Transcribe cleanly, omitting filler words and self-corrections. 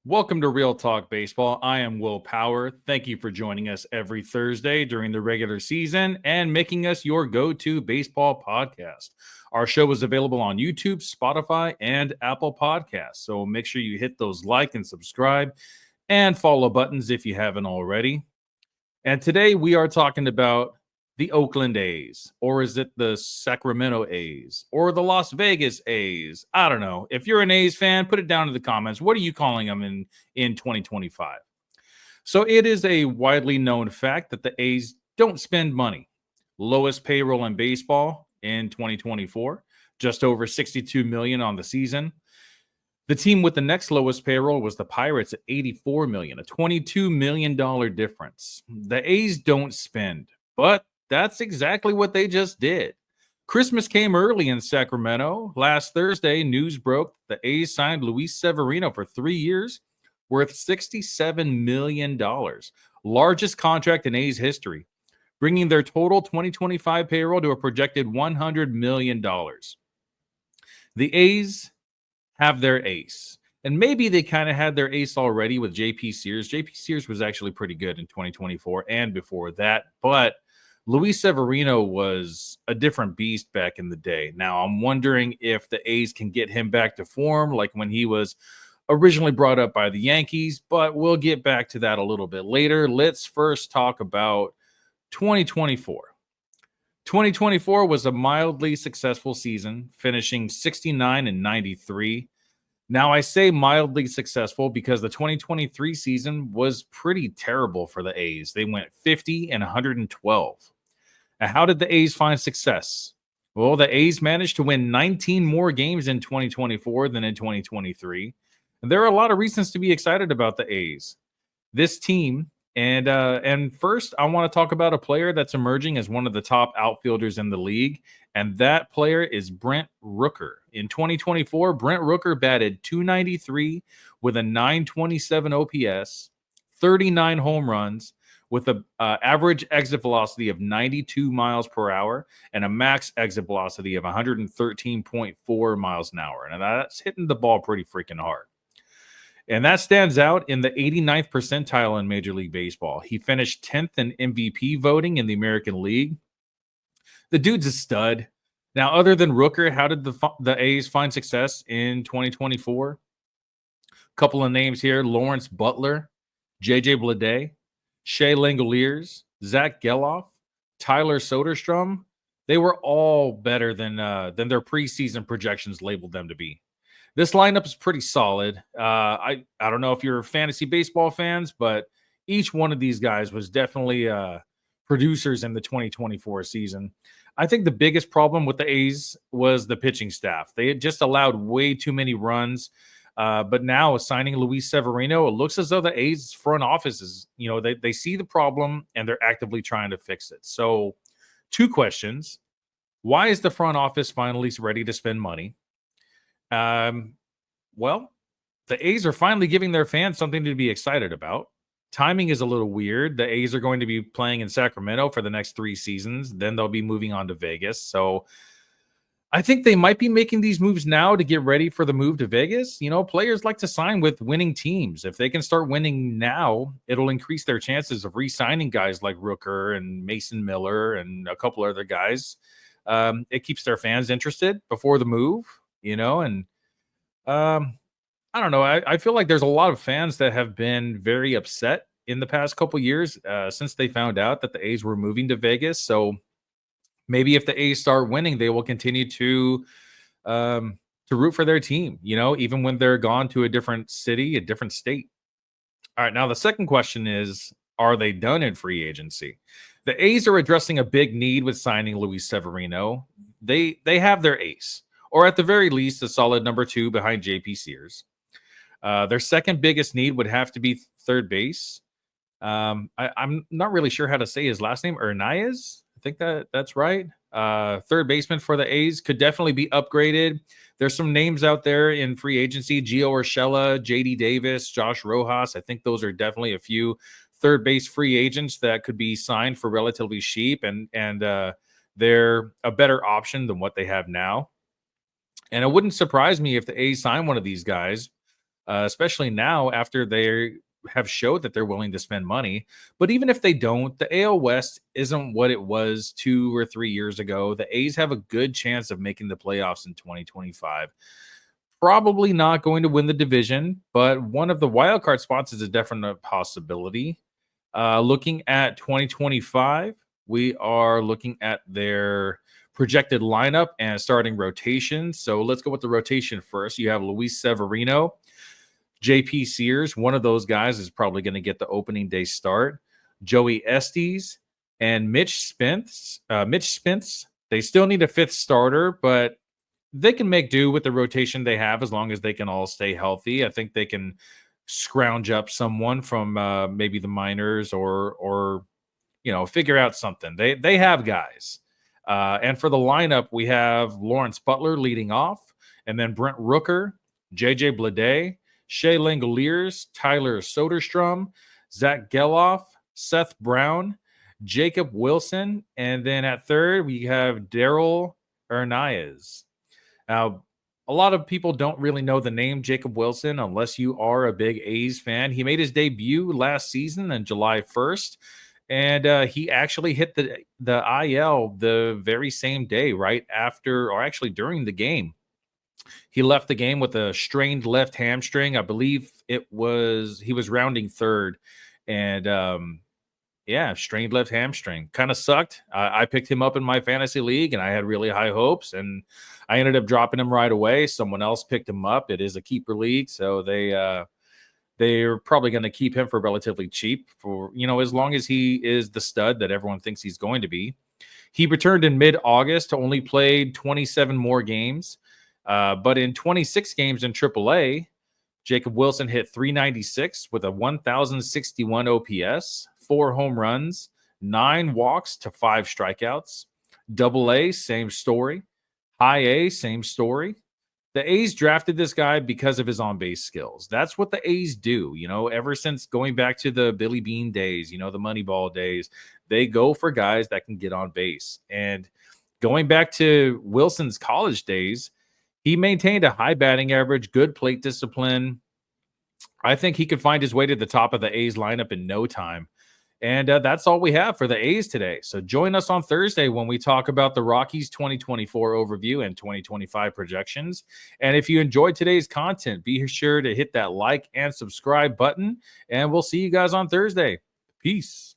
Welcome to Real Talk Baseball. I am Will Power. Thank you for joining us every Thursday during the regular season and making us your go-to baseball podcast. Our show is available on YouTube, Spotify, and Apple Podcasts. So make sure you hit those like and subscribe and follow buttons if you haven't already. And today we are talking about the Oakland A's, or is it the Sacramento A's, or the Las Vegas A's? I don't know. If you're an A's fan, put it down in the comments. What are you calling them in 2025? So it is a widely known fact that the A's don't spend money. Lowest payroll in baseball in 2024, just over 62 million on the season. The team with the next lowest payroll was the Pirates at 84 million, a $22 million difference. The A's don't spend, but that's exactly what they just did. Christmas came early in Sacramento. Last Thursday, news broke the A's signed Luis Severino for 3 years, worth $67 million, largest contract in A's history, bringing their total 2025 payroll to a projected $100 million. The A's have their ace. And maybe they kind of had their ace already with JP Sears. JP Sears was actually pretty good in 2024 and before that, but Luis Severino was a different beast back in the day. Now, I'm wondering if the A's can get him back to form like when he was originally brought up by the Yankees, but we'll get back to that a little bit later. Let's first talk about 2024. 2024 was a mildly successful season, finishing 69 and 93. Now, I say mildly successful because the 2023 season was pretty terrible for the A's. They went 50 and 112. Now, how did the A's find success? Well, the A's managed to win 19 more games in 2024 than in 2023. And there are a lot of reasons to be excited about the A's. This team, and first, I want to talk about a player that's emerging as one of the top outfielders in the league, and that player is Brent Rooker. In 2024, Brent Rooker batted .293 with a .927 OPS, 39 home runs, with an average exit velocity of 92 miles per hour and a max exit velocity of 113.4 miles an hour. And that's hitting the ball pretty freaking hard. And that stands out in the 89th percentile in Major League Baseball. He finished 10th in MVP voting in the American League. The dude's a stud. Now, other than Rooker, how did the A's find success in 2024? A couple of names here: Lawrence Butler, JJ Bleday, Shea Langoliers, Zach Geloff, Tyler Soderstrom. They were all better than their preseason projections labeled them to be. This lineup is pretty solid. I don't know if you're fantasy baseball fans, but each one of these guys was definitely producers in the 2024 season. I think the biggest problem with the A's was the pitching staff. They had just allowed way too many runs. But now signing Luis Severino, it looks as though the A's front office is, they see the problem and they're actively trying to fix it. So 2 questions. Why is the front office finally ready to spend money? Well, the A's are finally giving their fans something to be excited about. Timing is a little weird. The A's are going to be playing in Sacramento for the next 3 seasons. Then they'll be moving on to Vegas. So I think they might be making these moves now to get ready for the move to Vegas. Players like to sign with winning teams. If they can start winning now, it'll increase their chances of re-signing guys like Rooker and Mason Miller and a couple other guys. It keeps their fans interested before the move. And I don't know. I feel like there's a lot of fans that have been very upset in the past couple years since they found out that the A's were moving to Vegas. So maybe if the A's start winning, they will continue to root for their team, even when they're gone to a different city, a different state. All right. Now, the second question is, are they done in free agency? The A's are addressing a big need with signing Luis Severino. They have their ace, or at the very least, a solid number 2 behind JP Sears. Their second biggest need would have to be third base. I'm not really sure how to say his last name. Hernandez? I think that's right. Third baseman for the A's could definitely be upgraded. There's some names out there in free agency: Gio Urshela, JD Davis, Josh Rojas. I think those are definitely a few third base free agents that could be signed for relatively cheap, and they're a better option than what they have now. And it wouldn't surprise me if the A's sign one of these guys. especially now after they have showed that they're willing to spend money. But even if they don't, the AL West isn't what it was 2 or 3 years ago. The A's have a good chance of making the playoffs in 2025. Probably not going to win the division, but one of the wild card spots is a definite possibility. Looking at 2025, we are looking at their projected lineup and starting rotation. So let's go with the rotation first. You have Luis Severino, JP Sears. One of those guys is probably going to get the opening day start. Joey Estes and Mitch Spence. They still need a fifth starter, but they can make do with the rotation they have as long as they can all stay healthy. I think they can scrounge up someone from maybe the minors or figure out something. They have guys. And for the lineup, we have Lawrence Butler leading off, and then Brent Rooker, JJ Bleday, Shea Langoliers, Tyler Soderstrom, Zach Geloff, Seth Brown, Jacob Wilson, and then at third we have Daryl Hernandez. Now, a lot of people don't really know the name Jacob Wilson unless you are a big A's fan. He made his debut last season on July 1st, and he actually hit the IL the very same day, right after, or actually during the game. He left the game with a strained left hamstring. I believe he was rounding third, and yeah, strained left hamstring. Kind of sucked. I picked him up in my fantasy league, and I had really high hopes, and I ended up dropping him right away. Someone else picked him up. It is a keeper league, so they're probably going to keep him for relatively cheap for, as long as he is the stud that everyone thinks he's going to be. He returned in mid-August, only played 27 more games, but in 26 games in AAA, Jacob Wilson hit 396 with a 1,061 OPS, 4 home runs, 9 walks to 5 strikeouts. Double A, same story. High A, same story. The A's drafted this guy because of his on-base skills. That's what the A's do, ever since going back to the Billy Bean days, the Moneyball days. They go for guys that can get on base. And going back to Wilson's college days, he maintained a high batting average, good plate discipline. I think he could find his way to the top of the A's lineup in no time. And that's all we have for the A's today. So join us on Thursday when we talk about the Rockies 2024 overview and 2025 projections. And if you enjoyed today's content, be sure to hit that like and subscribe button. And we'll see you guys on Thursday. Peace.